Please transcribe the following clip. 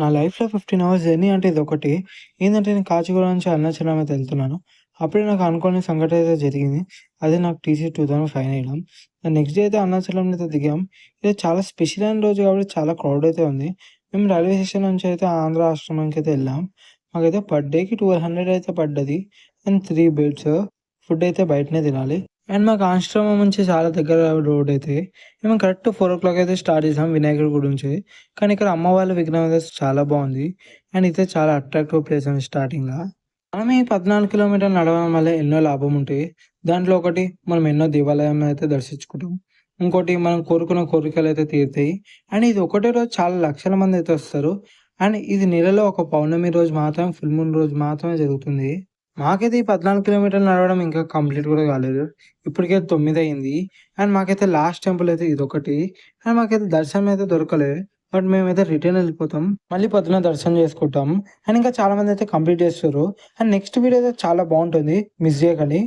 నా లైఫ్‌లో 15 hours journey అంటే ఇదొకటి. ఏందంటే నేను కాచిగూడ నుంచి అరుణాచలం అయితే ఎళ్తున్నాను. అప్పుడే నాకు అనుకోని సంఘటన అయితే జరిగింది. అదే నాకు టీసీ 2005 ఎయడం. నెక్స్ట్ డే అయితే అరుణాచలంలో అయితే దిగాం. ఇది చాలా స్పెషల్ అయిన రోజు కాబట్టి చాలా క్రౌడ్ అయితే ఉంది. మేము రైల్వే స్టేషన్ నుంచి అయితే ఆంధ్ర ఆశ్రమంకైతే ఎళ్ళాం. మాకైతే పర్ డేకి 1200 అయితే పడ్డది. And 3 beds. ఫుడ్ అయితే బయటనే తినాలి. అండ్ మాకు ఆశ్రమం నుంచి చాలా దగ్గర రోడ్ అయితే. మేము కరెక్ట్ 4:00 అయితే స్టార్ట్ చేసాం వినాయకుడి గుడి నుంచి. కానీ ఇక్కడ అమ్మవార్ల విగ్రహం అయితే చాలా బావుంది. అండ్ ఇది చాలా అట్రాక్టివ్ ప్లేస్ అండి స్టార్టింగ్‌ల. మనం ఈ 14 కిలోమీటర్లు నడవడం వల్ల ఎన్నో లాభం ఉంటాయి. దాంట్లో ఒకటి మనం ఎన్నో దేవాలయం అయితే దర్శించుకుంటాం. ఇంకోటి మనం కోరుకున్న కోరికలైతే తీరుతాయి. అండ్ ఇది ఒకటే రోజు చాలా లక్షల మంది అయితే వస్తారు. అండ్ ఇది నెలలో ఒక పౌర్ణమి రోజు మాత్రం, ఫుల్ మూన్ రోజు మాత్రమే జరుగుతుంది. మాకైతే ఈ 14 కిలోమీటర్లు నడవడం ఇంకా కంప్లీట్ కూడా కాలేదు. ఇప్పటికే 9 అయింది. అండ్ మాకైతే లాస్ట్ టెంపుల్ అయితే ఇదొకటి. అండ్ మాకైతే దర్శనం అయితే దొరకలే. బట్ మేమైతే రిటర్న్ ఎళ్ళిపోతాం. మళ్ళీ పొద్దున దర్శనం చేసుకుంటాం. అండ్ ఇంకా చాలామంది అయితే కంప్లీట్ చేస్తుర్రు. అండ్ నెక్స్ట్ వీడియో అయితే చాలా బావుంటుంది. మిస్ చేయకండి.